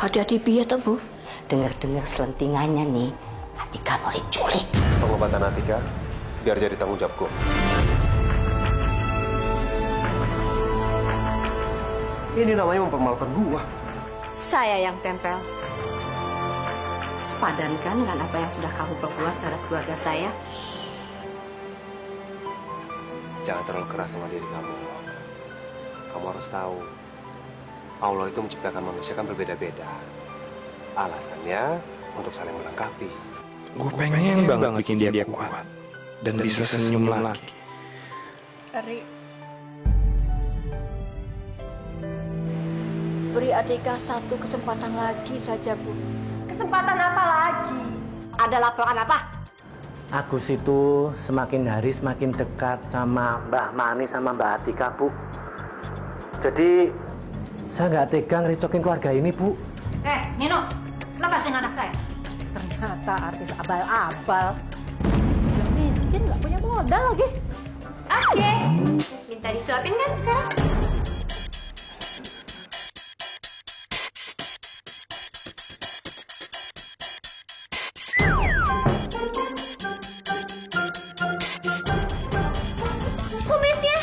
Hati-hati piye toh, Bu? Dengar-dengar selentingannya nih, Atika mau diculik. Pengobatan Atika biar jadi tanggung jawabku. Ini namanya mempermalukan gua. Saya yang tempel. Sepadankan dengan apa yang sudah kamu perbuat terhadap keluarga saya. Jangan terlalu keras sama diri kamu. Kamu harus tahu, Allah itu menciptakan manusia kan berbeda-beda. Alasannya untuk saling melengkapi. Gue pengen banget bikin dia kuat dan bisa senyum lagi. Eri, Beri Atika satu kesempatan lagi saja, Bu. kesempatan apa lagi? Ada laporan apa? Agus itu semakin hari semakin dekat sama Mbah Mani sama Mbak Atika, Bu. Jadi saya nggak tega ngericokin keluarga ini, Bu. Nino, lepasin anak saya. Ternyata artis abal-abal. Udah miskin, nggak punya modal lagi. Oke, minta disuapin kan sekarang? Kumisnya?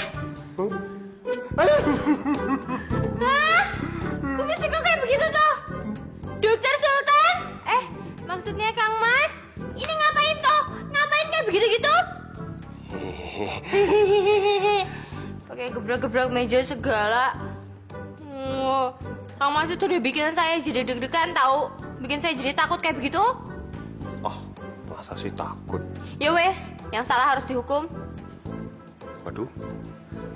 Kumisnya kok kayak begitu tuh? Dokter Sultan? Maksudnya Kang Mas? Ini ngapain toh? Ngapain kayak begitu-gitu? Pakai gebrak-gebrak meja segala. Kang Mas itu udah bikin saya jadi deg-degan tahu. Bikin saya jadi takut kayak begitu. Oh, masa sih takut? Ya wes, yang salah harus dihukum. Waduh,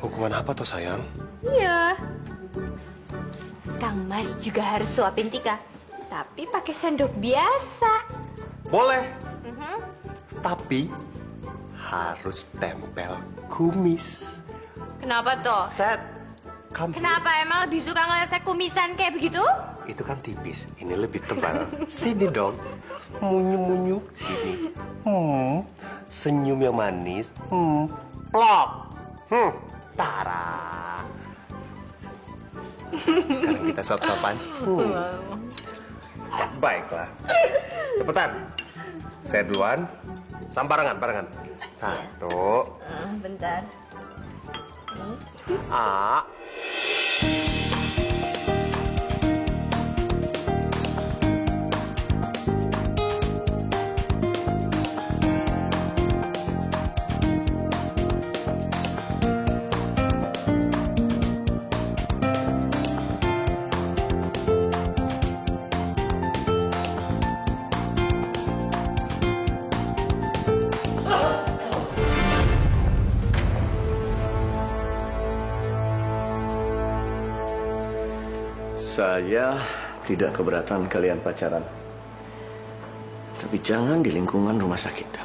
hukuman apa tuh sayang? Iya. Kang Mas juga harus suapin Tika. Tapi pakai sendok biasa. Boleh. Tapi harus tempel kumis. Kenapa toh? Set. Kamu. Kenapa emang lebih suka ngeliat saya kumisan kayak begitu? Itu kan tipis, ini lebih tebal. Sini dong. Munyu-munyu. Sini. Senyum yang manis. Plok. Tara. Sekarang kita sop-sopan. Baiklah. Cepetan. Saya duluan. Barengan. Satu. Bentar. A. Saya tidak keberatan kalian pacaran. Tapi jangan di lingkungan rumah sakit.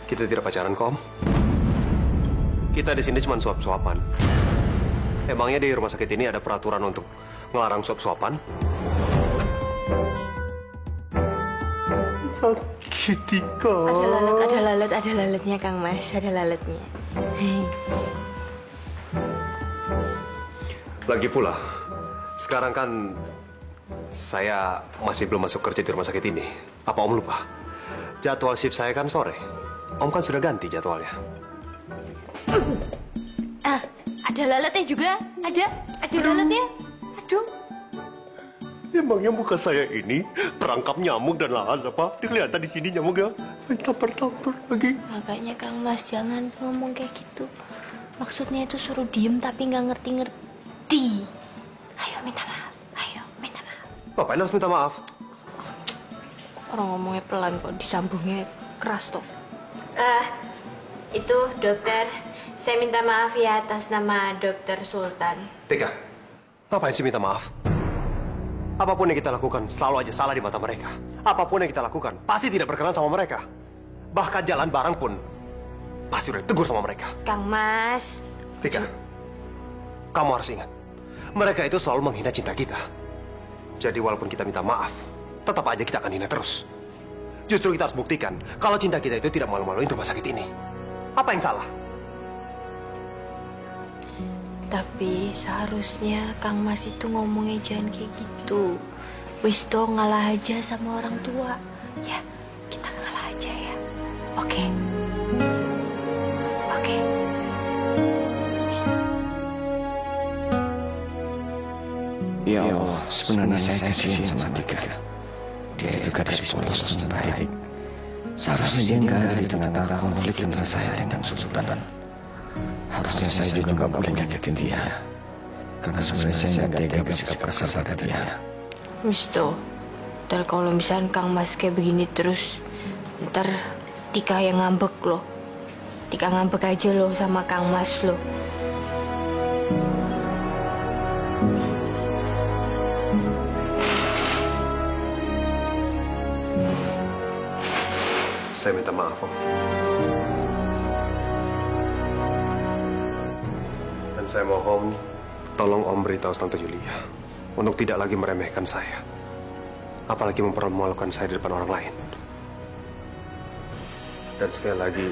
Kita tidak pacaran, Kom. Kita di sini cuma suap-suapan. Emangnya di rumah sakit ini ada peraturan untuk ngelarang suap-suapan? Sakitika. Ada lalatnya Kang Mas, ada lalatnya. Lagi pula, sekarang kan saya masih belum masuk kerja di rumah sakit ini. Apa Om lupa? Jadwal shift saya kan sore. Om kan sudah ganti jadwalnya. Ada lalatnya juga. Ada lalatnya. Aduh. Emangnya muka saya ini terangkap nyamuk dan lalat apa? Kelihatan di sini nyamuknya. Tampar-tampar lagi. Makanya Kang Mas jangan ngomong kayak gitu. Maksudnya itu suruh diem tapi nggak ngerti-ngerti. Ayo minta maaf. Ngapain harus minta maaf? Orang ngomongnya pelan kok, disambungnya keras toh. Itu dokter, saya minta maaf ya atas nama Dokter Sultan. Tika, ngapain sih minta maaf? Apapun yang kita lakukan selalu aja salah di mata mereka. Apapun yang kita lakukan pasti tidak berkenan sama mereka. Bahkan jalan bareng pun pasti udah ditegur sama mereka. Kang Mas. Tika, kamu harus ingat, mereka itu selalu menghina cinta kita. Jadi walaupun kita minta maaf, tetap aja kita akan hina terus. Justru kita harus buktikan kalau cinta kita itu tidak malu-maluin rumah sakit ini. Apa yang salah? Tapi seharusnya Kang Mas itu ngomongnya jangan kayak gitu. Wis toh ngalah aja sama orang tua. Ya, kita ngalah aja ya. Oke. Oke. Ya Allah, sebenarnya saya kasihan sama Tika. Dia itu gadis polos dan baik. Seharusnya dia nggak ada di tengah-tengah konflik antara saya dan Sultan. Harusnya saya juga nggak boleh nyakitin dia. Karena sebenarnya saya nggak tega bersikap kasar pada dia. Wis toh. Ntar kalau misalnya Kang Mas kayak begini terus, ntar Tika yang ngambek loh. Tika ngambek aja loh sama Kang Mas loh. Saya minta maaf, Om. Dan saya mohon, tolong Om beritahu Tante Yulia untuk tidak lagi meremehkan saya. Apalagi mempermalukan saya di depan orang lain. Dan sekali lagi,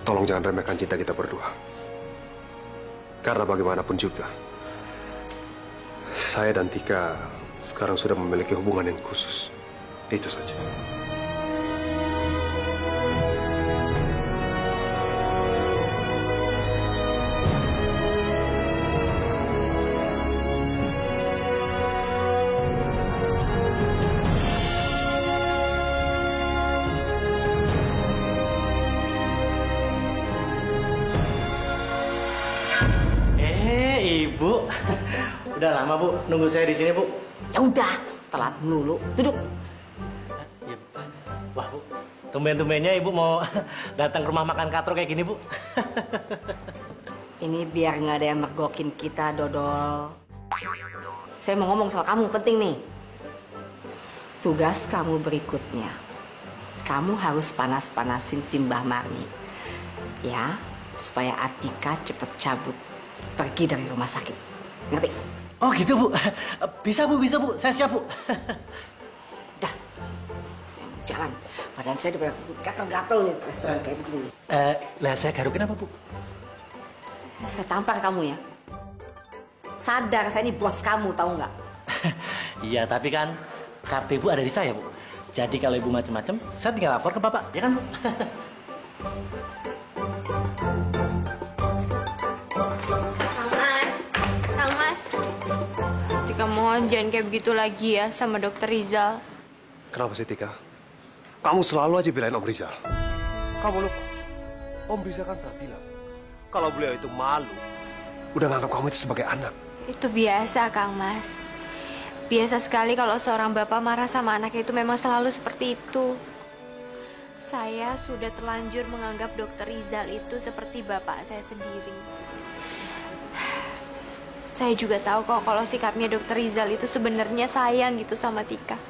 tolong jangan remehkan cinta kita berdua. Karena bagaimanapun juga, saya dan Tika sekarang sudah memiliki hubungan yang khusus. Itu saja. Bu, udah lama Bu nunggu saya di sini Bu. Ya udah, telat dulu. Duduk. Ya, wah Bu, tumben-tumbennya Ibu mau datang ke rumah makan katro kayak gini Bu. Ini biar nggak ada yang mergokin kita, Dodol. Saya mau ngomong soal kamu, penting nih. Tugas kamu berikutnya. Kamu harus panas-panasin si Mbah Marni. Ya, supaya Atika cepet cabut. Pergi dari rumah sakit. Ngerti? Oh gitu Bu. Bisa Bu. Saya siap Bu. Dah. Saya mau jalan. Badan saya udah gatel-gatel nih restoran kayak begini. Lah saya garukin apa Bu? Saya tampar kamu ya. Sadar saya ini bos kamu, tahu nggak? Iya, tapi kan kartu Ibu ada di saya Bu. Jadi kalau Ibu macam-macam, saya tinggal lapor ke Bapak, ya kan Bu? Kang Mas. Tika mohon jangan kayak begitu lagi ya sama Dokter Rizal. Kenapa sih, Tika? Kamu selalu aja belain Om Rizal. Kamu lupa, Om Rizal kan pernah bilang, kalau beliau itu malu, udah nganggap kamu itu sebagai anak. Itu biasa, Kang Mas. Biasa sekali kalau seorang bapak marah sama anaknya itu memang selalu seperti itu. Saya sudah terlanjur menganggap Dokter Rizal itu seperti bapak saya sendiri. Saya juga tahu kok kalau sikapnya Dokter Rizal itu sebenarnya sayang gitu sama Tika.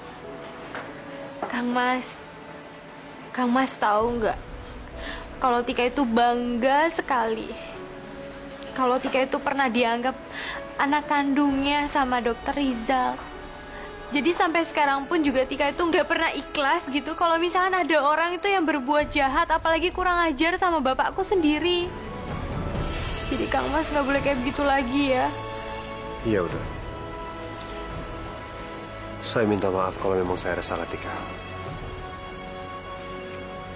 Kang Mas tahu nggak? Kalau Tika itu bangga sekali. Kalau Tika itu pernah dianggap anak kandungnya sama Dokter Rizal. Jadi sampai sekarang pun juga Tika itu nggak pernah ikhlas gitu kalau misalnya ada orang itu yang berbuat jahat, apalagi kurang ajar sama bapakku sendiri. Jadi Kang Mas nggak boleh kayak begitu lagi ya. Iya udah. Saya minta maaf kalau memang saya ada salah, Tika.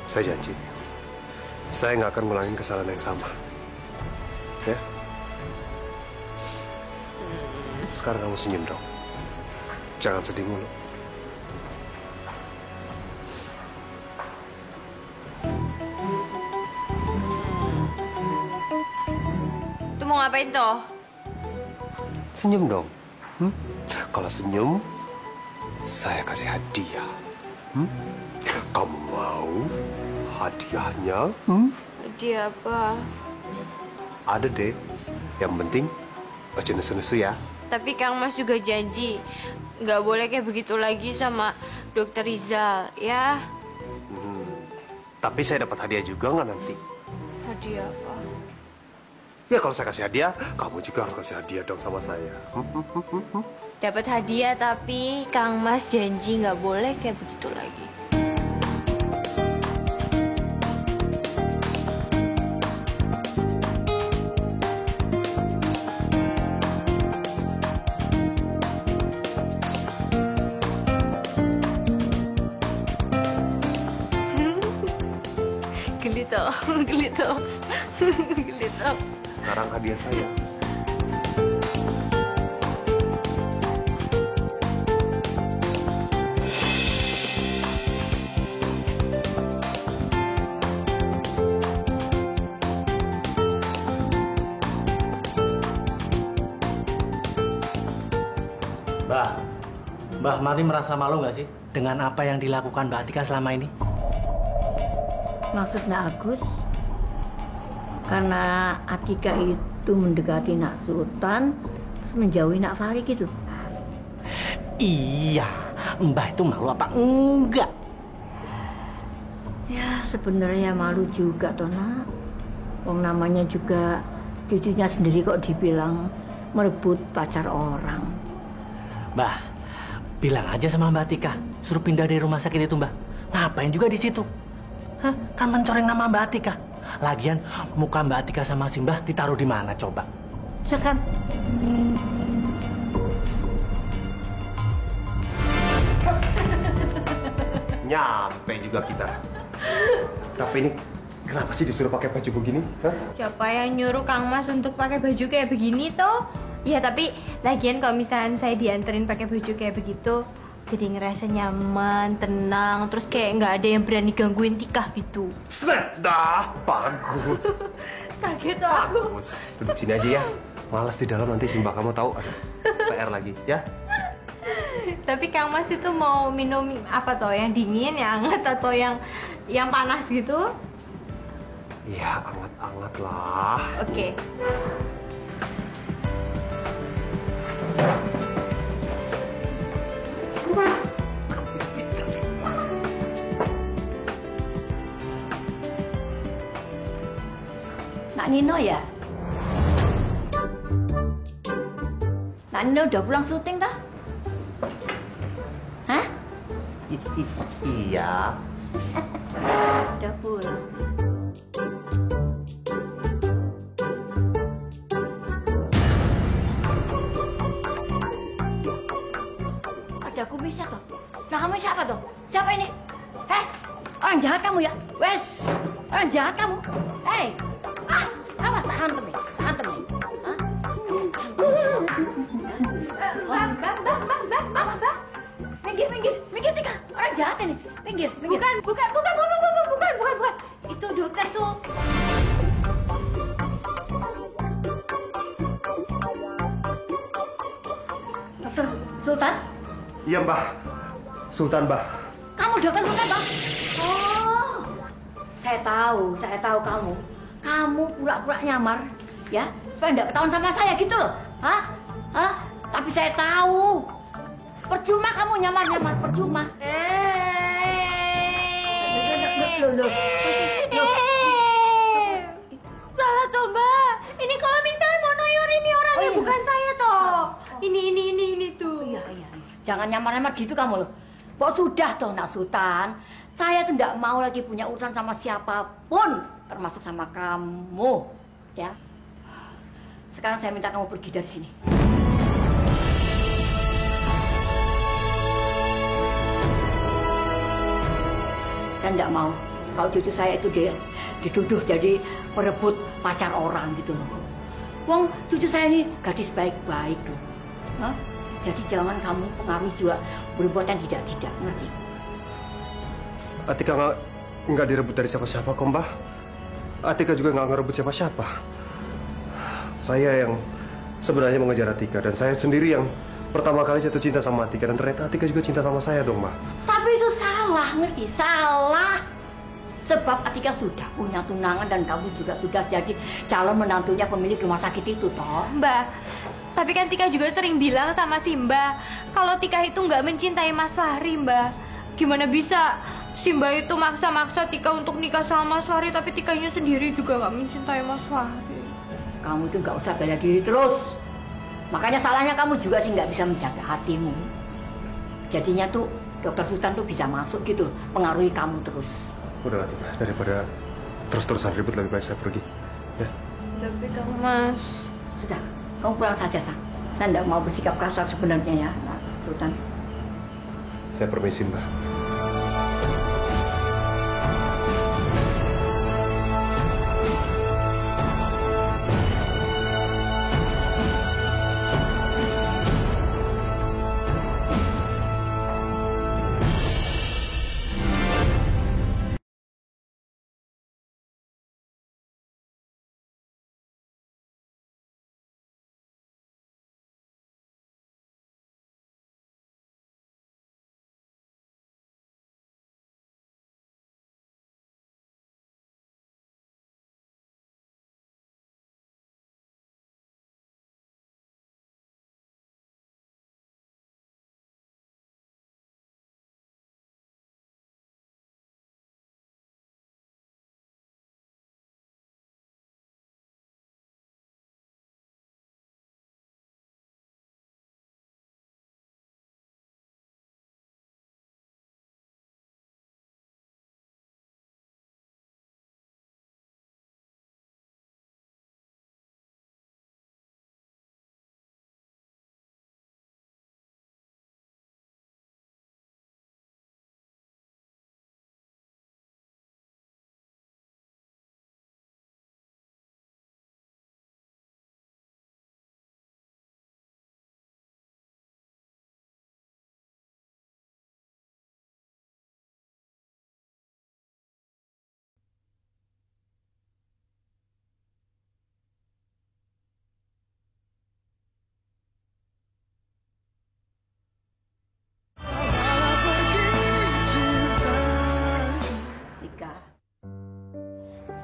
Saya janji, saya nggak akan ngulangin kesalahan yang sama. Ya? Sekarang kamu senyum dong. Jangan sedih mulu. Tuh mau ngapain toh? Senyum dong. Kalau senyum, saya kasih hadiah. Kamu mau hadiahnya? Hadiah apa? Ada deh. Yang penting, baca nesu-nesu ya. Tapi Kang Mas juga janji nggak boleh kayak begitu lagi sama Dokter Rizal, ya? Tapi saya dapat hadiah juga nggak nanti? Hadiah apa? Ya kalau saya kasih hadiah, kamu juga harus kasih hadiah dong sama saya. Dapat hadiah tapi Kang Mas janji nggak boleh kayak begitu lagi. Gelito. Gelito. Sekarang hadiah saya. Mbah Marni merasa malu nggak sih dengan apa yang dilakukan Mbak Atika selama ini? Maksudnya Agus, karena Atika itu mendekati Nak Sultan, terus menjauhi Nak Fahri gitu. Iya, Mbah itu malu apa enggak? Ya sebenarnya malu juga toh Nak. Wong namanya juga cucunya sendiri kok dibilang merebut pacar orang. Mbah, bilang aja sama Mbak Atika, suruh pindah dari rumah sakit itu, Mbah. Ngapain juga di situ? Hah? Kan mencoreng nama Mbak Atika. Lagian muka Mbak Atika sama si Mbah ditaruh di mana coba? Ya kan? Nyampe juga kita. Tapi ini kenapa sih disuruh pakai baju begini? Hah? Siapa yang nyuruh Kang Mas untuk pakai baju kayak begini toh? Ya tapi lagian kalau misalnya saya dianterin pakai baju kayak begitu, jadi ngerasa nyaman, tenang, terus kayak nggak ada yang berani gangguin Tika gitu. Set dah, bagus. Kaget aku. Bagus. Duduk sini aja ya. Males di dalam nanti Simba kamu tahu ada PR lagi ya. Tapi Kang Mas itu mau minum apa toh? Yang dingin, yang hangat atau yang panas gitu? Ya, anget-anget lah. Oke. Nak Nino ya? Nak Nino udah pulang syuting dah? Hah? Iya. Udah pulang. Ada aku bisa toh. Nah kamu siapa toh? Siapa ini? Heh? Orang jahat kamu ya? Wes! Orang jahat kamu? Hei! Awas tak hantem nih. Hantem nih. Bang. Awas ah. Minggir Tika. Orang jahat ini. Minggir. Bukan. Itu dokter Su. Dokter Sultan? Iya, Mbah. Sultan, Mbah. Kamu dokter Sultan, Bang? Oh. Saya tahu kamu. Kamu pura-pura nyamar, ya? Supaya nggak ketahuan sama saya gitu loh. Hah? Tapi saya tahu. Percuma kamu nyamar-nyamar, percuma. Loh. Salah toh Mbak. Ini kalau misalnya mau noyor ini orangnya iya. bukan saya toh. Ini tuh. Iya. Jangan nyamar-nyamar gitu kamu loh. Pok sudah toh Nak Sultan. Saya tuh nggak mau lagi punya urusan sama siapapun, termasuk sama kamu, ya. Sekarang saya minta kamu pergi dari sini. Saya nggak mau kalau cucu saya itu dituduh jadi perebut pacar orang gitu loh. Wong cucu saya ini gadis baik-baik tuh. Hah? Jadi jangan kamu pengaruhi juga berbuat yang tidak, ngerti? Atika nggak direbut dari siapa-siapa kok, Mbah. Atika juga nggak ngerebut siapa-siapa. Saya yang sebenarnya mengejar Atika dan saya sendiri yang pertama kali jatuh cinta sama Atika dan ternyata Atika juga cinta sama saya dong, Mbah. Tapi itu salah, ngerti? Salah. Sebab Atika sudah punya tunangan dan kamu juga sudah jadi calon menantunya pemilik rumah sakit itu, toh. Mbak, tapi kan Tika juga sering bilang sama Simba kalau Tika itu nggak mencintai Mas Fahri, Mbak. Gimana bisa Simba itu maksa-maksa Tika untuk nikah sama Mas Fahri, tapi Tikanya sendiri juga nggak mencintai Mas Fahri. Kamu tuh nggak usah bela diri terus. Makanya salahnya kamu juga sih nggak bisa menjaga hatimu. Jadinya tuh Dokter Sultan tuh bisa masuk gitu loh, pengaruhi kamu terus. Udah lah, Tika. Daripada terus-terusan ribut lebih baik saya pergi. Ya. Tapi Kang Mas, Sudah, kamu pulang saja, Sa. Saya nggak mau bersikap kasar sebenarnya ya, Pak Sultan. Saya permisi, Mbah.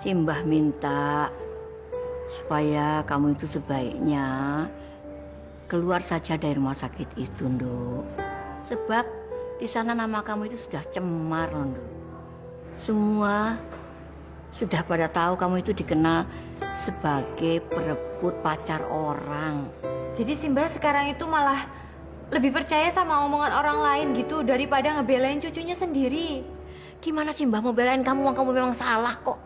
Simbah minta supaya kamu itu sebaiknya keluar saja dari rumah sakit itu, Nduk. Sebab di sana nama kamu itu sudah cemar, Nduk. Semua sudah pada tahu kamu itu dikenal sebagai perebut pacar orang. Jadi Simbah sekarang itu malah lebih percaya sama omongan orang lain gitu daripada ngebelain cucunya sendiri. Gimana Simbah mau belain kamu? Kamu memang salah kok.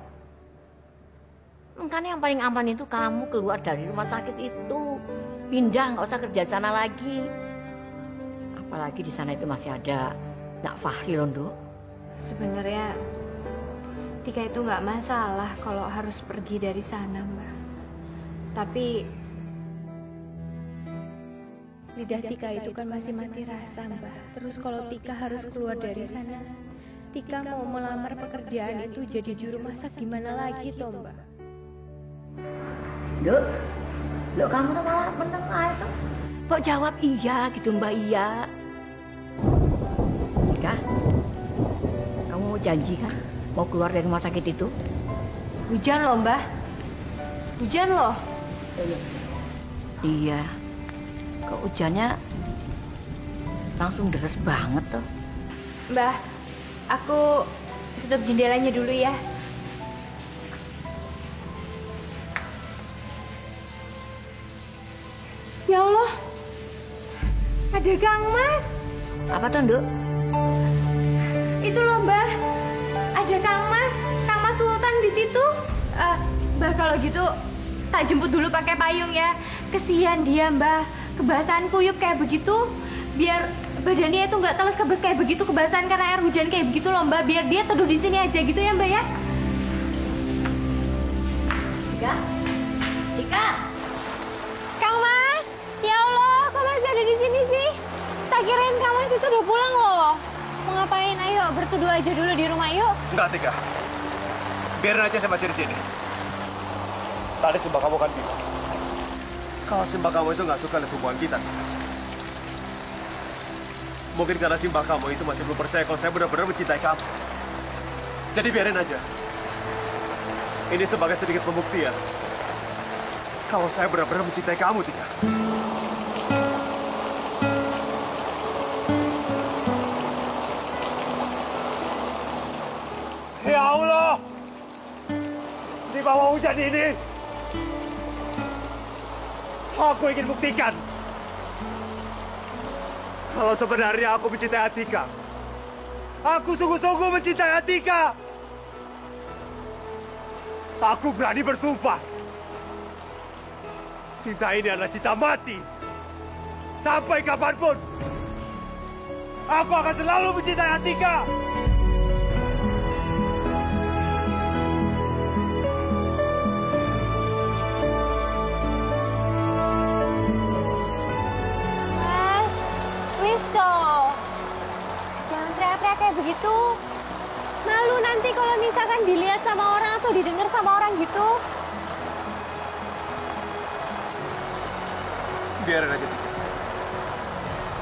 Makanya yang paling aman itu kamu keluar dari rumah sakit itu. Pindah, nggak usah kerja di sana lagi. Apalagi di sana itu masih ada Nak Fahri loh, Nduk. Sebenarnya Tika itu nggak masalah kalau harus pergi dari sana, Mbak. Tapi lidah Tika itu kan masih mati rasa, Mbak. Terus kalau Tika harus keluar dari sana, Tika mau melamar pekerjaan itu jadi juru masak gimana lagi, toh, Mbak? Nduk, kamu tuh malah meneng aja. Kok jawab iya gitu, Mbak, iya. Tika, kamu mau janji kan? Mau keluar dari rumah sakit itu? Hujan loh, Mbak. Hujan loh. Iya. Kok hujannya langsung deres banget tuh. Mbak, aku tutup jendelanya dulu ya. Ya Allah, ada Kang Mas. Apa tuh, Nduk? Itu loh, Mbak. Ada Kang Mas Sultan di situ. Mbak, kalau gitu tak jemput dulu pakai payung ya. Kesian dia, Mbak. Kebasahan kuyup kayak begitu, biar badannya itu nggak teles kebas kayak begitu, kebasahan karena air hujan kayak begitu loh, Mbak. Biar dia teduh di sini aja gitu ya, Mbak ya. Tika. Kang Mas, ya Allah, kok masih ada di sini sih? Tak kirain Kang Mas itu udah pulang loh. Mau ngapain? Ayo berteduh aja dulu di rumah yuk. Enggak, Tika. Biarin aja saya masih di sini. Tadi Simbah kamu kan bilang, kalau Simbah kamu itu nggak suka dengan hubungan kita. Mungkin karena Simbah kamu itu masih belum percaya kalau saya benar-benar mencintai kamu. Jadi biarin aja. Ini sebagai sedikit pembuktian kalau saya benar-benar mencintai kamu, Tika. Ya Allah! Di bawah hujan ini, aku ingin buktikan kalau sebenarnya aku mencintai Atika. Aku sungguh-sungguh mencintai Atika. Aku berani bersumpah. Cinta ini adalah cinta mati. Sampai kapanpun, aku akan selalu mencintai Atika. Mas, Wisto, jangan teriak-teriak kayak begitu. Malu nanti kalau misalkan dilihat sama orang atau didengar sama orang gitu. Biarin aja, Tika.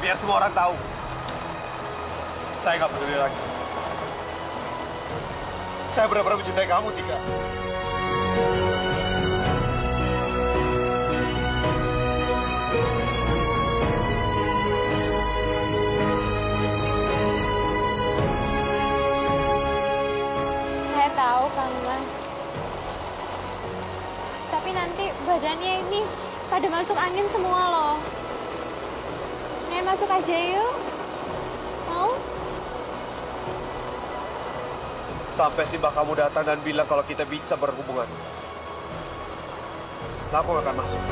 Biar semua orang tahu. Saya nggak peduli lagi. Saya benar-benar mencintai kamu, Tika. Saya tahu, Kang Mas. Tapi nanti badannya ini pada masuk angin semua loh. Nen masuk aja yuk. Mau? Sampai Simbah kamu datang dan bilang kalau kita bisa berhubungan, aku nggak akan masuk.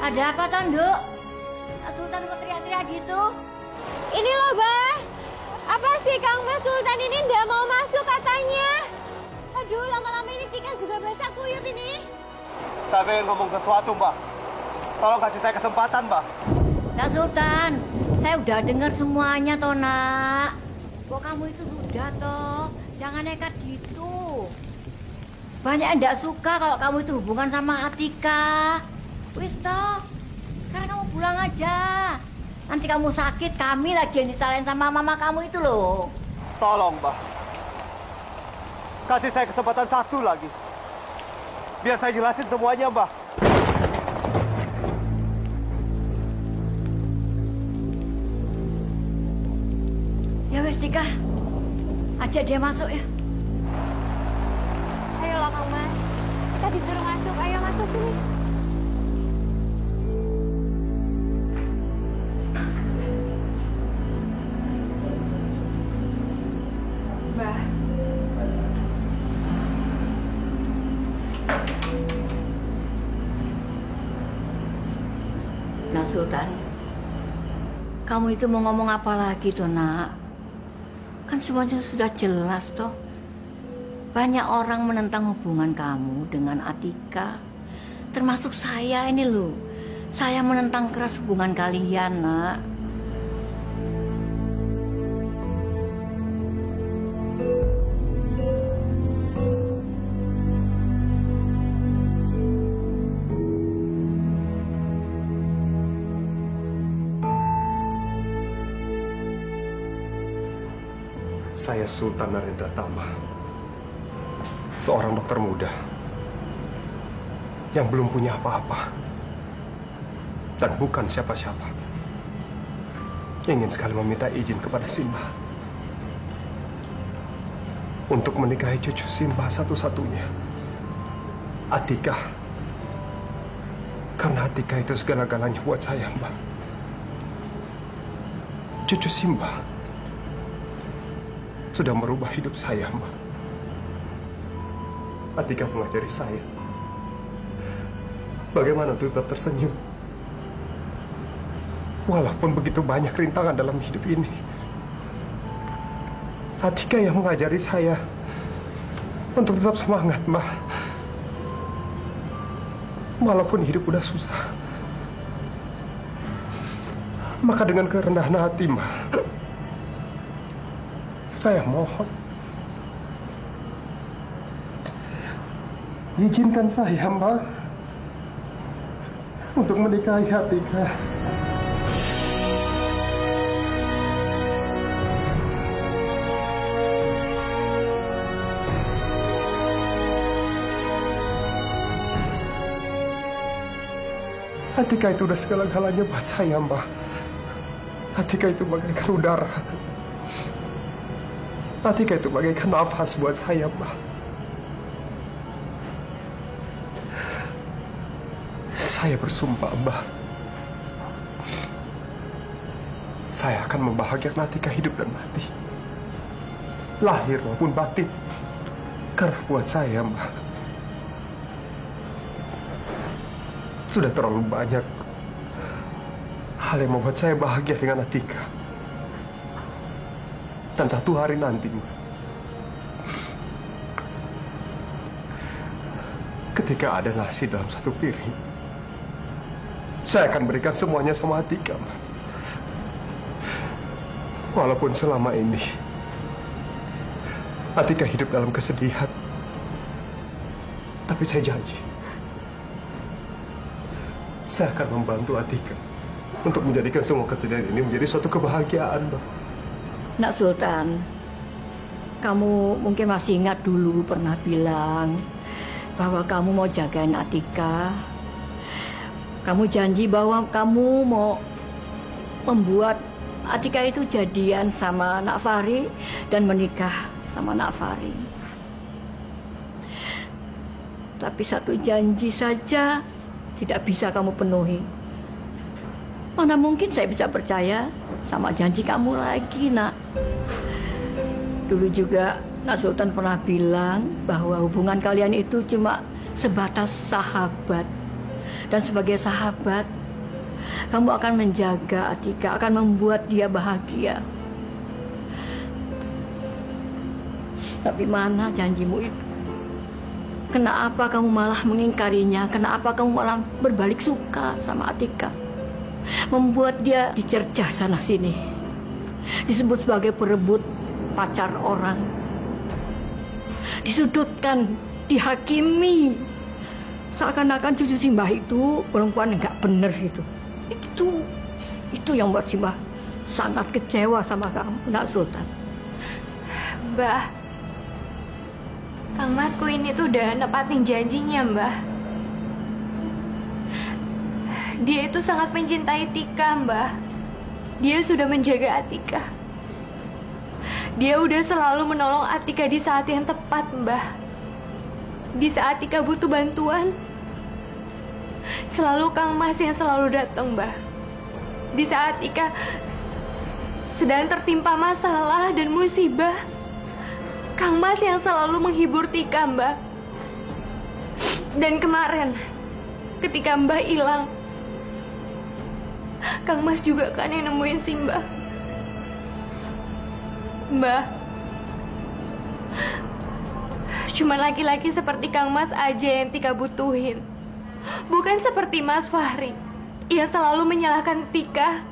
Ada apa, Tanduk? Kak Sultan kok teriak-teriak gitu? Ini loh, Bah. Apa sih Kang Mas Sultan ini nggak mau masuk katanya? Aduh, lama-lama ini Tika juga basah kuyup ini. Saya pengen ngomong sesuatu, Mbak. Tolong kasih saya kesempatan, Mbak. Kak Sultan, saya udah dengar semuanya, toh, Nak. Kok kamu itu sudah, toh. Jangan nekat gitu. Banyak yang nggak suka kalau kamu itu hubungan sama Atika. Wis, toh. Sekarang kamu pulang aja. Nanti kamu sakit, kami lagi yang disalahin sama mama kamu itu loh. Tolong, Mbak. Kasih saya kesempatan satu lagi. Biar saya jelasin semuanya, Mbak. Ya wes, Tika. Ajak dia masuk ya. Ayolah Kang Mas. Kita disuruh masuk. Ayo masuk sini. Mbah. Nah, Sultan. Kamu itu mau ngomong apa lagi tuh, Nak? Kan semuanya sudah jelas toh. Banyak orang menentang hubungan kamu dengan Atika. Termasuk saya ini loh. Saya menentang keras hubungan kalian, Nak. Saya Sultan Narendra Tama, seorang dokter muda yang belum punya apa-apa dan bukan siapa-siapa. Ingin sekali meminta izin kepada Simba untuk menikahi cucu Simba satu-satunya, Atika. Karena Atika itu segala-galanya buat saya, Mbak. Cucu Simba sudah merubah hidup saya, Mbak. Atika mengajari saya bagaimana untuk tetap tersenyum. Walaupun begitu banyak rintangan dalam hidup ini. Atika yang mengajari saya untuk tetap semangat, Mbak. Walaupun hidup udah susah. Maka dengan kerendahan hati, Mbak, saya mohon, izinkan saya, Mbak, untuk menikahi Atika. Atika itu udah segala-galanya buat saya, Mbak. Atika itu bagaikan udara. Atika itu bagaikan nafas buat saya, Mbak. Saya bersumpah, Mbak. Saya akan membahagiakan Atika hidup dan mati. Lahir maupun batin. Karena buat saya, Mbak, sudah terlalu banyak hal yang membuat saya bahagia dengan Atika. Dan satu hari nanti, ketika ada nasi dalam satu piring, saya akan berikan semuanya sama Atika. Walaupun selama ini Atika hidup dalam kesedihan, tapi saya janji saya akan membantu Atika untuk menjadikan semua kesedihan ini menjadi suatu kebahagiaan, Mbak. Nak Sultan, kamu mungkin masih ingat dulu pernah bilang bahwa kamu mau jagain Atika. Kamu janji bahwa kamu mau membuat Atika itu jadian sama Nak Fahri dan menikah sama Nak Fahri. Tapi satu janji saja tidak bisa kamu penuhi. Mana mungkin saya bisa percaya sama janji kamu lagi, Nak. Dulu juga Nak Sultan pernah bilang bahwa hubungan kalian itu cuma sebatas sahabat. Dan sebagai sahabat, kamu akan menjaga Atika, akan membuat dia bahagia. Tapi mana janjimu itu? Kenapa kamu malah mengingkarinya? Kenapa kamu malah berbalik suka sama Atika? Membuat dia dicercah sana-sini. Disebut sebagai perebut pacar orang. Disudutkan, dihakimi. Seakan-akan cucu Simbah itu perempuan yang gak bener itu. Itu yang buat Simbah sangat kecewa sama kamu, Nak Sultan. Mbah, Kang Masku ini tuh udah nepatin janjinya, Mbah. Dia itu sangat mencintai Tika, Mbah. Dia sudah menjaga Atika. Dia udah selalu menolong Atika di saat yang tepat, Mbah. Di saat Tika butuh bantuan, selalu Kang Mas yang selalu datang, Mbah. Di saat Tika sedang tertimpa masalah dan musibah, Kang Mas yang selalu menghibur Tika, Mbah. Dan kemarin, ketika Mbah hilang, Kang Mas juga kan yang nemuin si Mbah. Mbah, cuma laki-laki seperti Kang Mas aja yang Tika butuhin. Bukan seperti Mas Fahri. Ia selalu menyalahkan Tika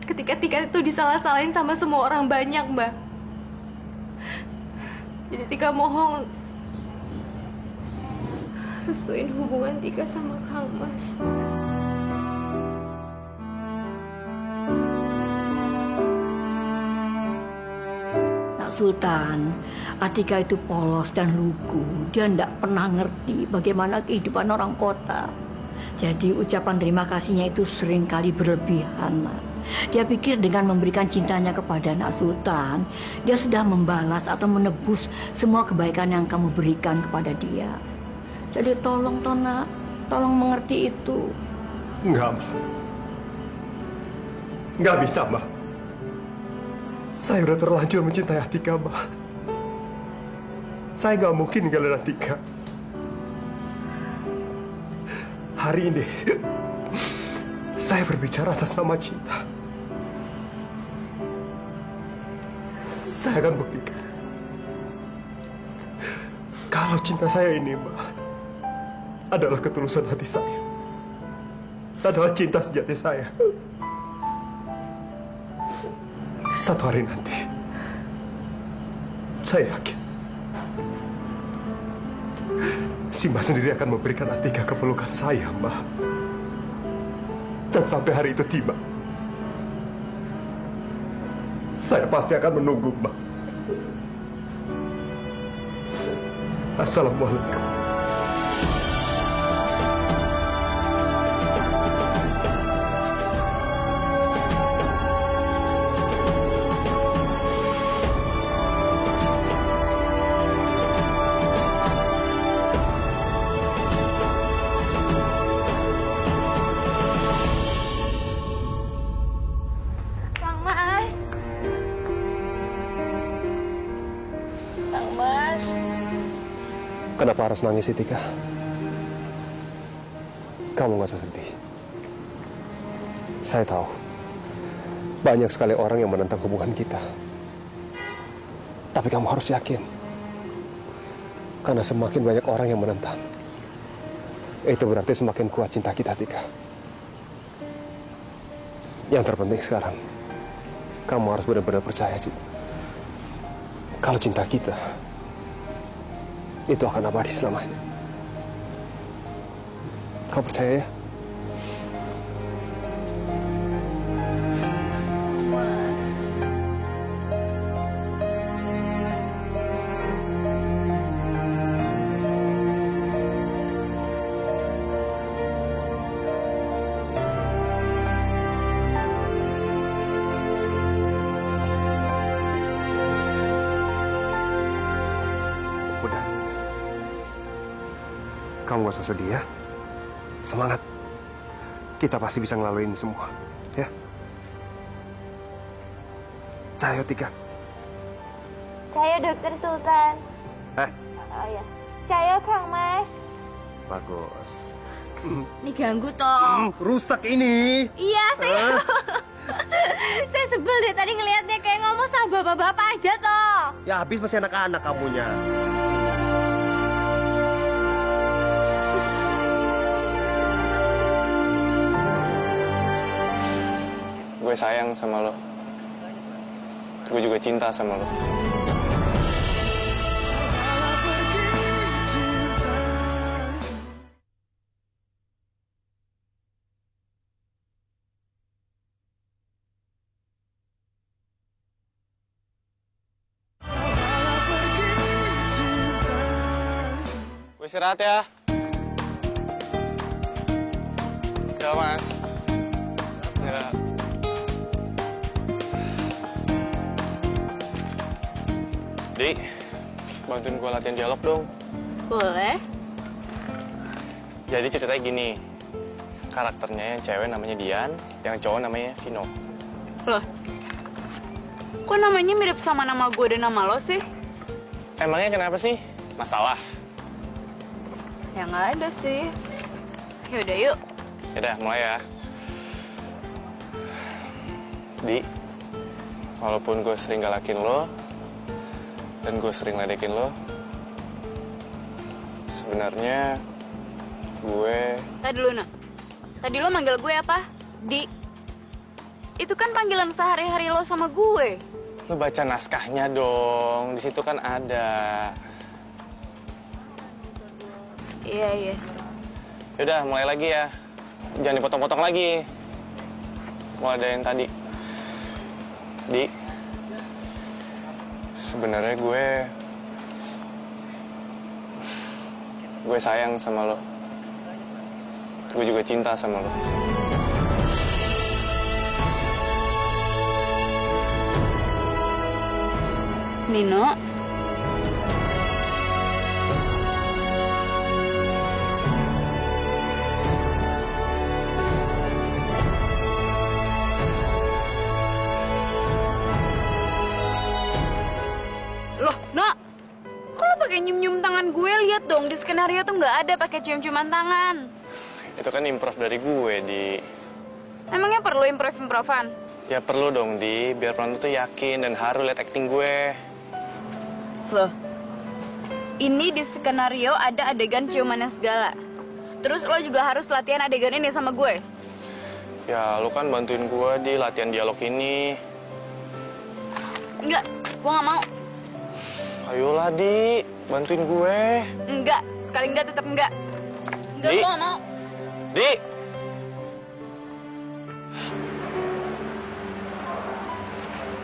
ketika Tika itu disalah-salahin sama semua orang banyak, Mbak. Jadi Tika mohon restuin hubungan Tika sama Kang Mas. Nak Sultan, Atika itu polos dan lugu. Dia tidak pernah ngerti bagaimana kehidupan orang kota. Jadi ucapan terima kasihnya itu seringkali berlebihan, Nak. Dia pikir dengan memberikan cintanya kepada Nak Sultan, dia sudah membalas atau menebus semua kebaikan yang kamu berikan kepada dia. Jadi tolong, Nak, tolong mengerti itu. Enggak, Ma. Enggak bisa, Ma. Saya udah terlanjur mencintai Atika, Ma. Saya nggak mungkin ninggalin Atika. Hari ini, saya berbicara atas nama cinta. Saya akan buktikan kalau cinta saya ini, Mbak, adalah ketulusan hati saya. Adalah cinta sejati saya. Satu hari nanti, saya yakin si Mbak sendiri akan memberikan Atika kepelukan saya, Mbak. Dan sampai hari itu tiba, saya pasti akan menunggu, Mbak. Assalamualaikum. Kenapa harus nangis sih, Tika? Kamu gak usah sedih. Saya tahu banyak sekali orang yang menentang hubungan kita. Tapi kamu harus yakin, karena semakin banyak orang yang menentang, itu berarti semakin kuat cinta kita, Tika. Yang terpenting sekarang, kamu harus benar-benar percaya, Cik. Kalau cinta kita itu akan abadi selamanya. Kau percaya ya? Mas. Udah. Kamu gak usah sedih ya. Semangat. Kita pasti bisa ngelaluin ini semua. Ya. Cayo, Tika. Cayo, Dokter Sultan. Oh ya. Cayo, Kang Mas. Bagus. Ini ganggu toh. Rusak ini. Iya, saya. Saya sebel deh tadi ngelihatnya kayak ngomong sama bapak-bapak aja toh. Ya habis masih anak-anak kamunya. Gue sayang sama lo. Gue juga cinta sama lo. Gue istirahat ya. Ya, Mas. Ya. Di, bantuin gue latihan dialog dong. Boleh. Jadi ceritanya gini, karakternya yang cewek namanya Dian, yang cowok namanya Vino. Loh, kok namanya mirip sama nama gue dan nama lo sih? Emangnya kenapa sih? Masalah? Ya nggak ada sih. Yaudah yuk. Yaudah, mulai ya. Di, walaupun gue sering galakin lo, dan gue sering ledekin lo, sebenarnya gue... Tadi dulu, Nak. Tadi lo manggil gue apa? Di. Itu kan panggilan sehari-hari lo sama gue. Lo baca naskahnya dong, di situ kan ada. Iya. Yaudah, mulai lagi ya. Jangan dipotong-potong lagi. Mulai dari yang tadi. Di, sebenarnya gue sayang sama lo. Gue juga cinta sama lo. Nino. Loh, Nak. Kok lo pakai nyium-nyium tangan gue? Lihat dong, di skenario tuh nggak ada pakai cium-ciuman tangan. Itu kan improv dari gue, Di. Emangnya perlu improv-improvan? Ya perlu dong, Di. Biar penonton tuh yakin dan haru liat acting gue. Loh, ini di skenario ada adegan ciumannya segala. Terus lo juga harus latihan adegan ini sama gue. Ya, lo kan bantuin gue di latihan dialog ini. Enggak, gue nggak mau. Ayolah, Di. Bantuin gue. Enggak, sekali enggak tetap enggak. Enggak, Di. gue nggak mau. Di!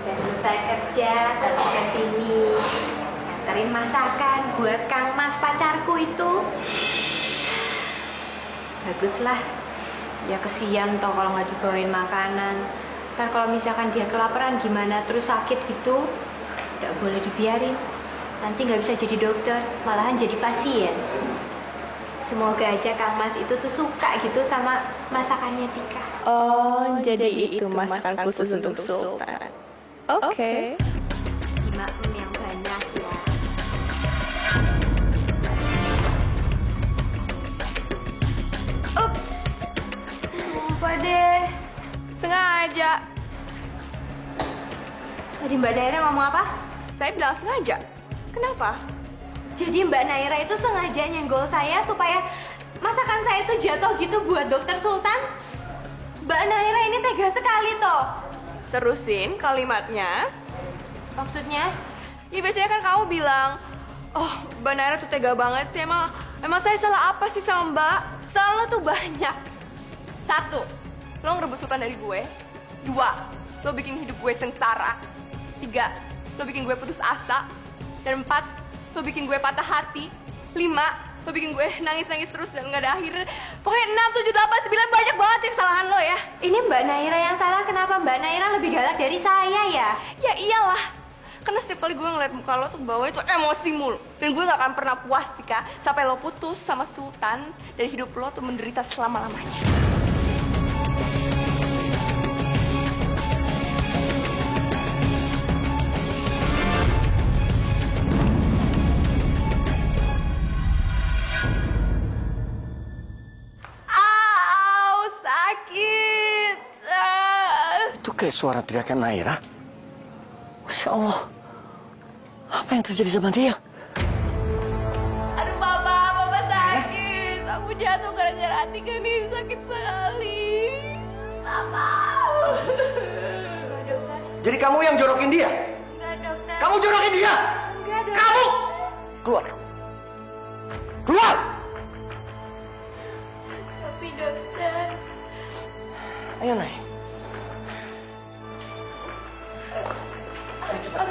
Udah selesai kerja, terus ke sini. Nganterin masakan buat Kang Mas pacarku itu. Baguslah. Ya kesian toh kalau nggak dibawain makanan. Ntar kalau misalkan dia kelaparan gimana, terus sakit gitu, nggak boleh dibiarin. Nanti nggak bisa jadi dokter, malahan jadi pasien. Semoga aja Kang Mas itu tuh suka gitu sama masakannya Tika. Oh, jadi itu masakan khusus untuk Sultan. Oke. Dimakan yang banyak ya. Ups. Lupa deh. Sengaja. Tadi Mbak Naira ngomong apa? Saya bilang sengaja. Kenapa? Jadi Mbak Naira itu sengaja nyenggol saya supaya masakan saya itu jatuh gitu buat Dokter Sultan. Mbak Naira ini tega sekali toh. Terusin kalimatnya. Maksudnya? Ya biasanya kan kamu bilang, oh Mbak Naira tuh tega banget sih, emang saya salah apa sih sama Mbak? Salah tuh banyak. 1, lo ngerebut Sultan dari gue. 2, lo bikin hidup gue sengsara. 3, lo bikin gue putus asa. Dan 4, lo bikin gue patah hati. 5, lo bikin gue nangis-nangis terus dan gak ada akhir. Pokoknya 6, 7, 8, 9, banyak banget yang kesalahan lo ya. Ini Mbak Naira yang salah, kenapa Mbak Naira lebih galak dari saya ya? Ya iyalah. Karena setiap kali gue ngeliat muka lo tuh bawahnya tuh emosi mulu. Dan gue gak akan pernah puas, Tika, sampai lo putus sama Sultan dan hidup lo tuh menderita selama-lamanya. Au, sakit. Itu kayak suara teriakan Naira. Masya Allah. Apa yang terjadi sama dia? Aduh, Papa sakit. Aku jatuh gara-gara Tika nih, sakit sekali. Papa. Jadi kamu yang jorokin dia? Enggak dokter. Kamu jorokin dia? Enggak dokter. Kamu! Keluar kamu. Keluar! Tapi dokter. Ayo naik. Ayo cepat.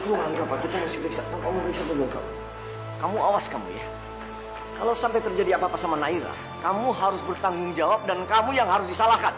Keluar, Pak. Kita mesti periksa. Kamu periksa dulu kamu. Kamu awas kamu ya. Kalau sampai terjadi apa-apa sama Naira, kamu harus bertanggung jawab dan kamu yang harus disalahkan.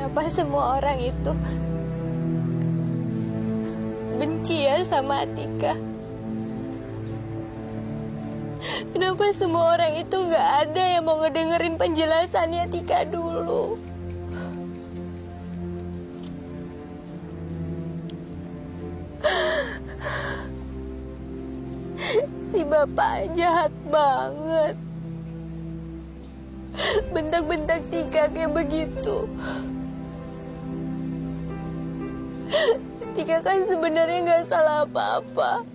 Kenapa semua orang itu benci ya sama Atika? Kenapa semua orang itu nggak ada yang mau ngedengerin penjelasannya Atika dulu? Si bapak jahat banget. Bentak-bentak Tika kayak begitu. Tika kan sebenarnya nggak salah apa-apa.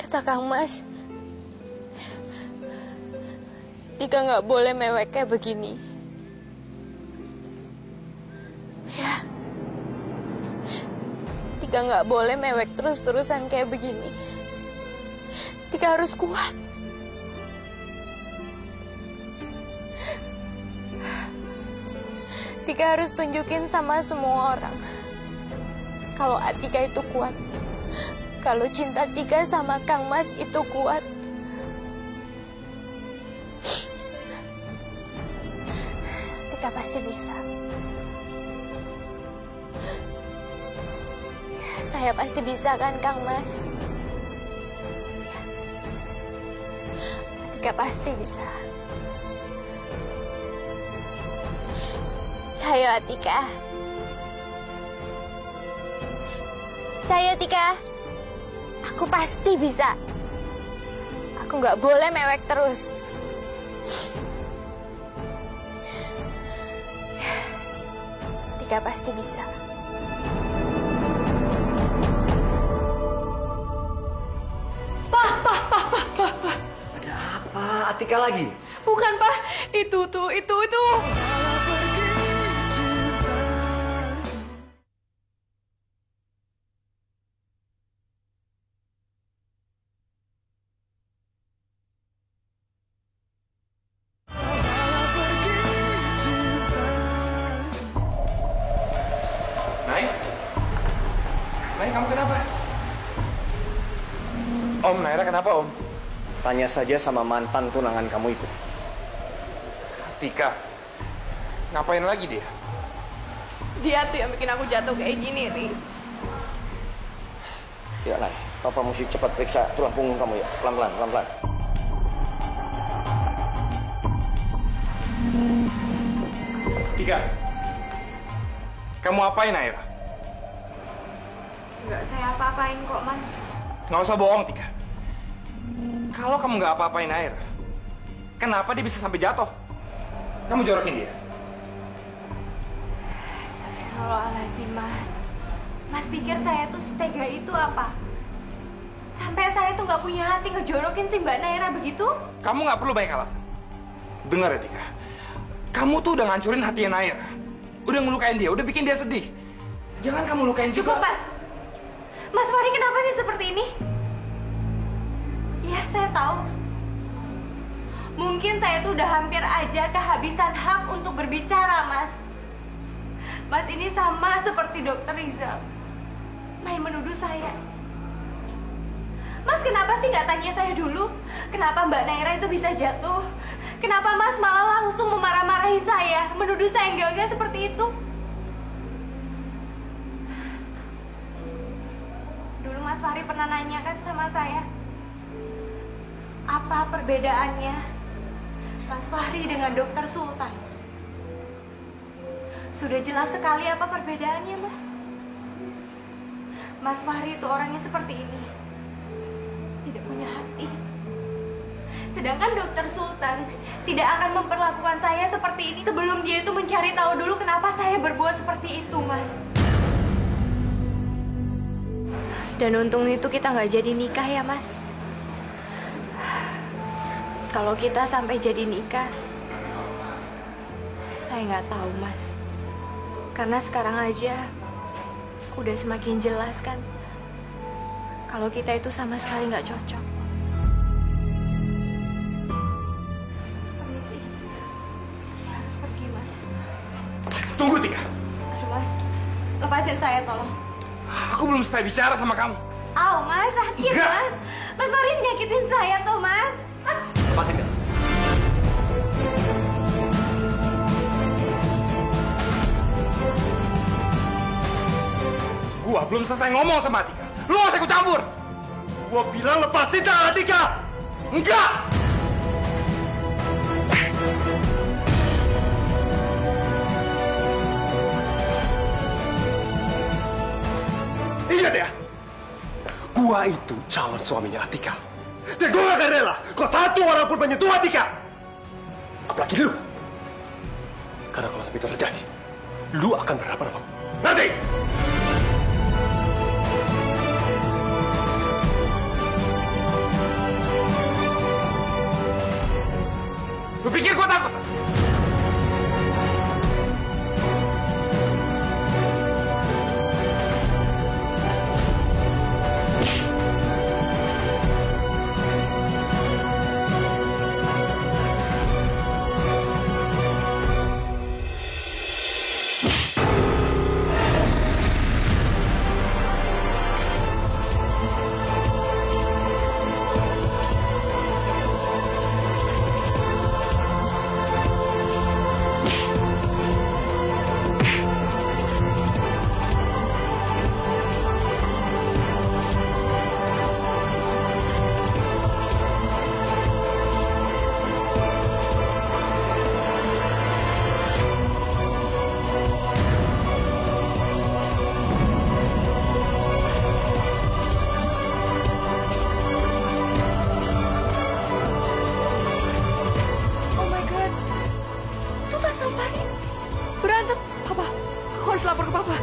Kata Kang Mas, Tika nggak boleh mewek kayak begini. Ya, Tika nggak boleh mewek terus-terusan kayak begini. Tika harus kuat. Tika harus tunjukin sama semua orang kalau Atika itu kuat. Kalau cinta Tika sama Kang Mas itu kuat. Tika pasti bisa. Saya pasti bisa kan, Kang Mas? Atika pasti bisa. Cayo, Atika. Cayo, Tika. Aku pasti bisa. Aku nggak boleh mewek terus. Tika pasti bisa. Ada apa? Atika lagi? Bukan, Pak. Itu. Nay, kamu kenapa? Om, Naira kenapa, Om? Tanya saja sama mantan tunangan kamu itu. Tika. Ngapain lagi dia? Dia tuh yang bikin aku jatuh kayak gini, Ri. Ya, Nay. Papa mesti cepat periksa tulang punggung kamu ya. Pelan-pelan. Tika. Kamu apain, Naira? Nggak saya apa-apain kok, Mas. Nggak usah bohong, Tika. Kalau kamu nggak apa-apain Naira, kenapa dia bisa sampai jatuh? Kamu jorokin dia? Astagfirullahaladzim, Mas. Mas pikir saya tuh setega itu apa? Sampai saya tuh nggak punya hati ngejorokin si Mbak Naira begitu? Kamu nggak perlu banyak alasan. Dengar ya, Tika. Kamu tuh udah ngancurin hatinya Naira. Udah ngelukain dia, udah bikin dia sedih. Jangan kamu lukain juga. Cukup, Mas. Mas Fahri kenapa sih seperti ini? Ya, saya tahu. Mungkin saya tuh udah hampir aja kehabisan hak untuk berbicara, Mas. Mas ini sama seperti Dokter Rizal. Main menuduh saya. Mas kenapa sih nggak tanya saya dulu? Kenapa Mbak Naira itu bisa jatuh? Kenapa Mas malah langsung memarah-marahin saya? Menuduh saya enggak seperti itu? Dulu Mas Fahri pernah nanya kan sama saya, apa perbedaannya Mas Fahri dengan Dokter Sultan? Sudah jelas sekali apa perbedaannya, Mas. Mas Fahri itu orangnya seperti ini. Tidak punya hati. Sedangkan dokter Sultan tidak akan memperlakukan saya seperti ini sebelum dia itu mencari tahu dulu kenapa saya berbuat seperti itu, Mas. Dan untung itu kita nggak jadi nikah ya, Mas. Kalau kita sampai jadi nikah, saya nggak tahu, Mas. Karena sekarang aja udah semakin jelas kan kalau kita itu sama sekali nggak cocok. Permisi. Saya harus pergi, Mas. Tunggu, Tika. Aduh, Mas. Lepasin saya, tolong. Aku belum selesai bicara sama kamu. Au, Mas. Sakit, Enggak. Mas. Mas Farid nyakitin saya tuh, Mas. Lepasin nggak? Gua belum selesai ngomong sama Tika. Lu nggak usah ikut campur. Gua bilang lepasin tangan Tika! Enggak! Ingat ya, gua itu calon suaminya Atika. Dan gua gak akan rela kalau satu orang pun menyentuh Atika. Apalagi lu. Karena kalau sampai itu terjadi, lu akan berhadapan-hadapan. Ngerti? Lu pikir gua takut? Oh my god. Sultan sama Farid berantem. Papa, aku harus lapor ke Papa.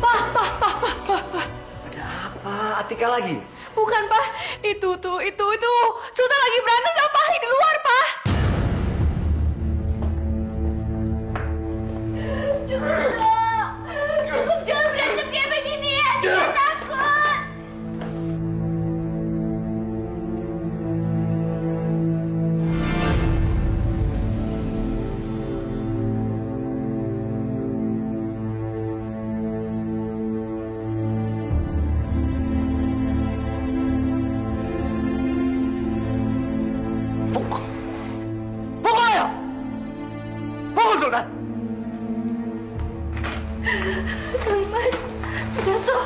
Pa. Apa Atika lagi? Bukan, Pak. Itu. Sultan lagi berantem sama Farid di luar, Pak. Cukup dong. Cukup, jangan berantem kayak begini ya. Jangan takut. Pukul! Pukul ya! Pukul, Sultan! Kang Mas, sudah toh.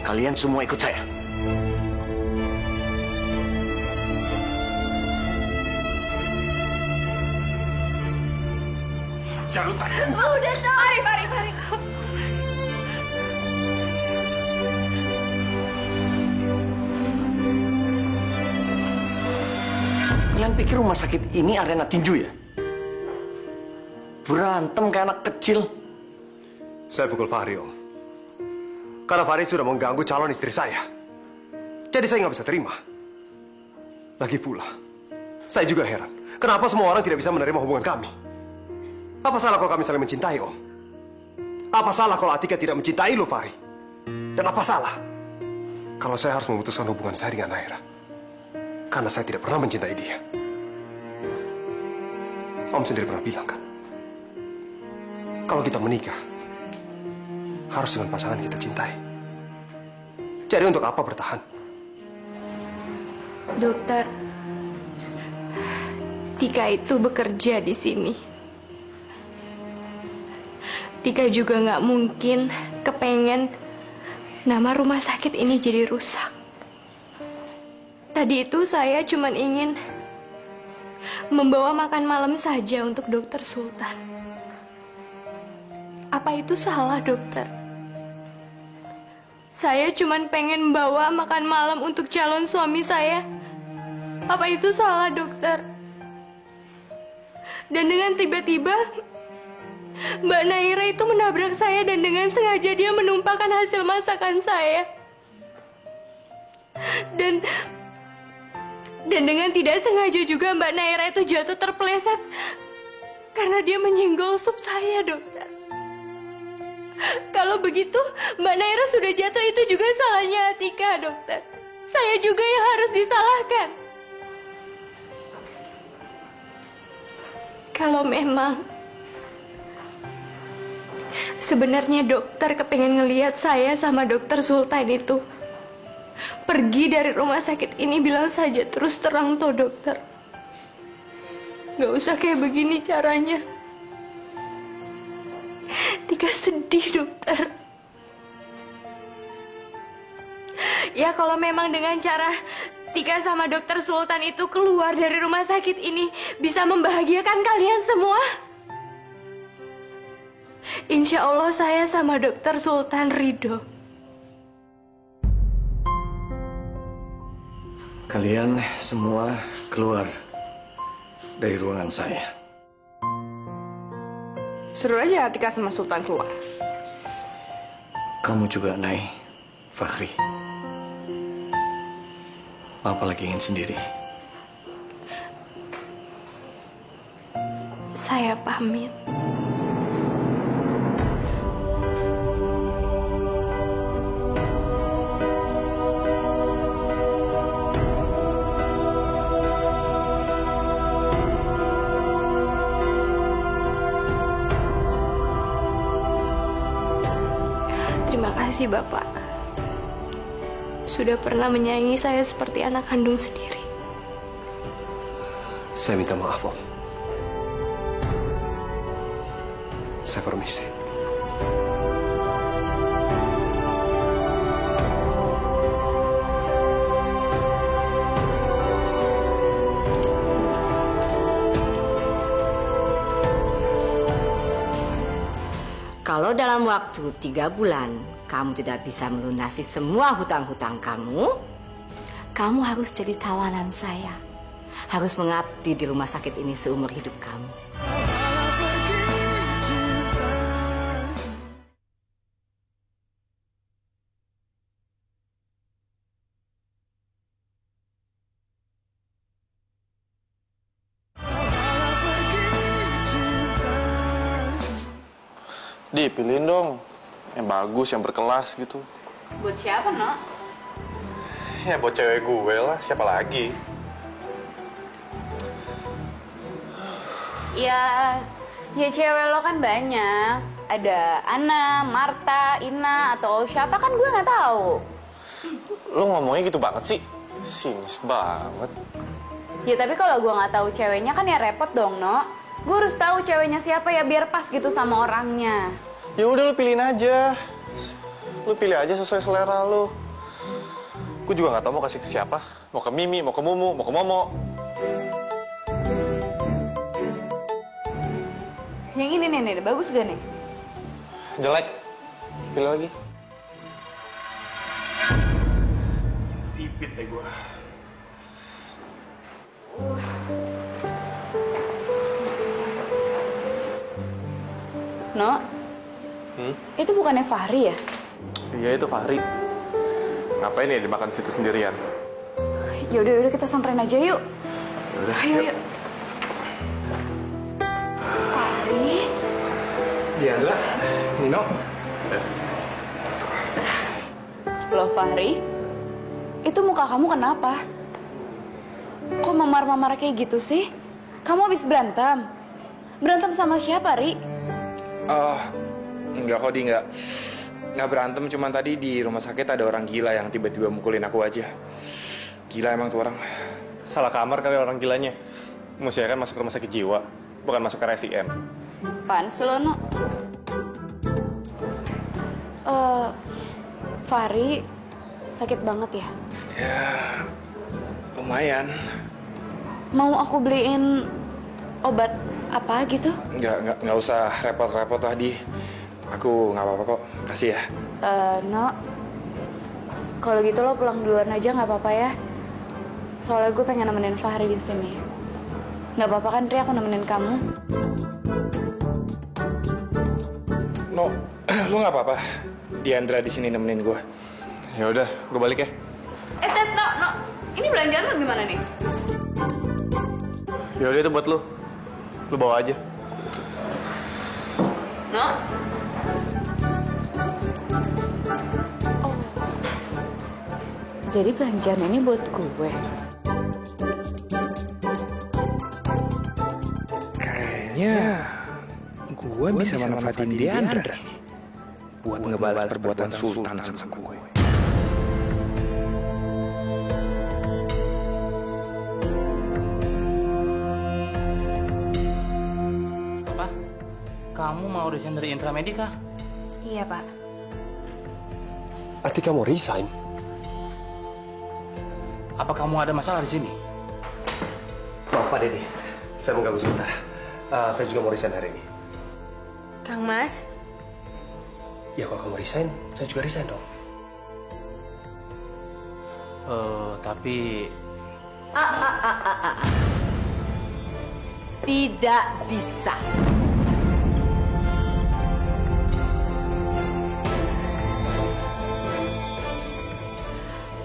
Kalian semua ikut saya. Jangan lupa. Oh, udah toh. Mari. Kalian pikir rumah sakit ini arena tinju ya? Berantem kayak anak kecil. Saya pukul Fahri, Om. Karena Fahri sudah mengganggu calon istri saya. Jadi saya nggak bisa terima. Lagi pula, saya juga heran. Kenapa semua orang tidak bisa menerima hubungan kami? Apa salah kalau kami saling mencintai, Om? Apa salah kalau Atika tidak mencintai lo, Fahri? Dan apa salah kalau saya harus memutuskan hubungan saya dengan Naira? Karena saya tidak pernah mencintai dia. Om sendiri pernah bilang kan, kalau kita menikah, harus dengan pasangan kita cintai. Jadi untuk apa bertahan? Dokter, Tika itu bekerja di sini. Tika juga nggak mungkin kepengen nama rumah sakit ini jadi rusak. Tadi itu saya cuma ingin membawa makan malam saja untuk Dokter Sultan. Apa itu salah, dokter? Saya cuman pengen bawa makan malam untuk calon suami saya. Apa itu salah, dokter? Dan dengan tiba-tiba Mbak Naira itu menabrak saya dan dengan sengaja dia menumpahkan hasil masakan saya. Dan dengan tidak sengaja juga Mbak Naira itu jatuh terpeleset karena dia menyenggol sup saya, dokter. Kalau begitu, Mbak Naira sudah jatuh, itu juga salahnya Atika, dokter. Saya juga yang harus disalahkan. Kalau memang sebenarnya dokter kepengen ngelihat saya sama dokter Sultan itu pergi dari rumah sakit ini, bilang saja terus terang toh, dokter. Gak usah kayak begini caranya. Tika sedih, dokter. Ya kalau memang dengan cara Tika sama dokter Sultan itu keluar dari rumah sakit ini bisa membahagiakan kalian semua, insya Allah saya sama dokter Sultan ridho. Kalian semua keluar dari ruangan saya. Suruh aja Atika sama Sultan keluar. Kamu juga, Nay, Fakhri. Papa lagi ingin sendiri. Saya pamit. Terima kasih, Bapak. Sudah pernah menyayangi saya seperti anak kandung sendiri. Saya minta maaf, Om. Saya permisi. Kalau dalam waktu 3 bulan kamu tidak bisa melunasi semua hutang-hutang kamu, kamu harus jadi tawanan saya. Harus mengabdi di rumah sakit ini seumur hidup kamu. Dipilihin dong. Yang bagus, yang berkelas gitu. Buat siapa, Nok? Ya buat cewek gue lah, siapa lagi? Ya cewek lo kan banyak. Ada Ana, Marta, Ina, atau siapa kan gue nggak tahu. Lo ngomongnya gitu banget sih. Sinis banget. Ya tapi kalau gue nggak tahu ceweknya kan ya repot dong, Nok. Gue harus tahu ceweknya siapa ya biar pas gitu sama orangnya. Ya udah lo pilihin aja. Lo pilih aja sesuai selera lo. Gue juga nggak tahu mau kasih ke siapa. Mau ke Mimi, mau ke Mumu, mau ke Momo. Yang ini nih, bagus gak nih? Jelek. Pilih lagi. Sipit deh gue. No, itu bukannya Fahri ya? Iya itu Fahri. Ngapain ya dimakan situ sendirian? Yaudah kita samperin aja yuk. Yaudah, Ayo. Fahri? Iya lah, Nino. Loh Fahri, itu muka kamu kenapa? Kok memar-memar kayak gitu sih? Kamu habis berantem? Berantem sama siapa, Ri? Enggak kok, Di, nggak berantem, cuman tadi di rumah sakit ada orang gila yang tiba-tiba mukulin aku aja. Gila emang tuh orang. Salah kamar kali orang gilanya. Mestinya kan masuk rumah sakit jiwa, bukan masuk ke RSIM. Apaan sih lo, No? Fahri, sakit banget ya? Ya, lumayan. Mau aku beliin obat apa gitu? Nggak usah repot-repot lah, Di. Aku nggak apa-apa kok, kasih ya. No, Kalau gitu lo pulang duluan aja nggak apa-apa ya. Soalnya gue pengen nemenin Fahri di sini. Nggak apa-apa kan, Tri, aku nemenin kamu? No, lu nggak apa-apa. Diandra di sini nemenin gue. Ya udah, gue balik ya. Ted, no. Ini belanjaan lo gimana nih? Ya udah itu buat lu. Lu bawa aja. No? Oh. Jadi belanjaan ini buat gue. Kayaknya gue bisa manfaatin Diandra buat ngebalas perbuatan Sultan sama gue. Apa? Kamu mau resign dari Intramedika? Iya, Pak. Atika mau resign? Apa kamu ada masalah di sini? Maaf Pak Deddy, saya mengganggu sebentar. Saya juga mau resign hari ini. Kang Mas, Ya kalau kamu resign, saya juga resign dong. Tapi Tidak bisa.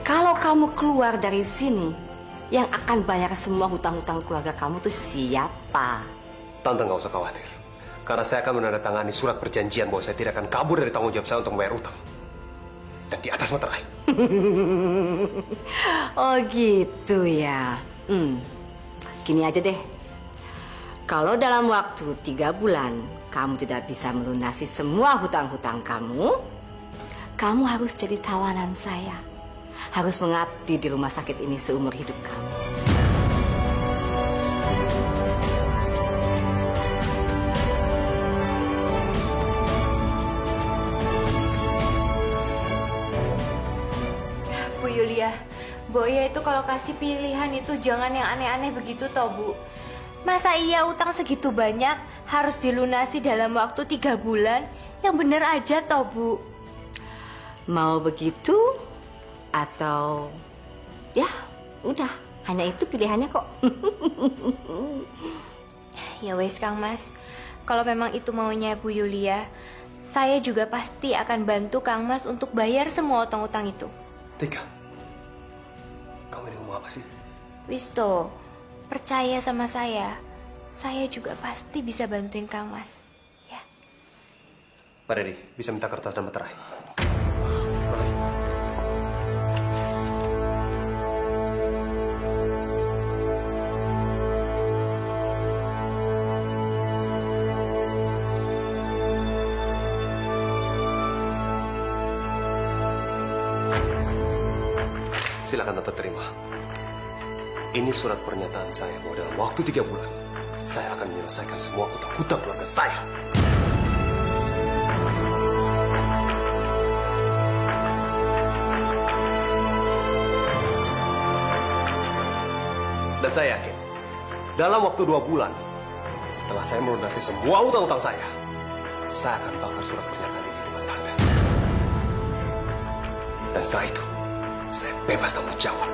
Kalau kamu keluar dari sini, yang akan bayar semua hutang-hutang keluarga kamu tuh siapa? Tante nggak usah khawatir. Karena saya akan menandatangani surat perjanjian bahwa saya tidak akan kabur dari tanggung jawab saya untuk membayar utang. Dan di atas materai. Oh gitu ya. Gini aja deh. Kalau dalam waktu 3 bulan kamu tidak bisa melunasi semua hutang-hutang kamu harus jadi tawanan saya. Harus mengabdi di rumah sakit ini seumur hidup kamu. Bu Yulia, Bu Oya itu kalau kasih pilihan itu jangan yang aneh-aneh begitu toh, Bu. Masa iya utang segitu banyak harus dilunasi dalam waktu 3 bulan? Yang bener aja toh, Bu. Mau begitu atau ya udah, hanya itu pilihannya kok. Ya wes Kang Mas, kalau memang itu maunya Bu Yulia, saya juga pasti akan bantu Kang Mas untuk bayar semua utang-utang itu. Tika, kamu ini ngomong apa sih? Wisto, percaya sama saya juga pasti bisa bantuin Kang Mas. Ya. Pak Deddy, bisa minta kertas dan materai? Silakan Tante terima. Ini surat pernyataan saya bahwa dalam waktu 3 bulan, saya akan menyelesaikan semua hutang-hutang keluarga saya. Dan saya yakin, dalam waktu 2 bulan, setelah saya melunasi semua hutang-hutang saya akan bakar surat pernyataan ini di depan Tante. Dan setelah itu, saya bebas tanggung jawab.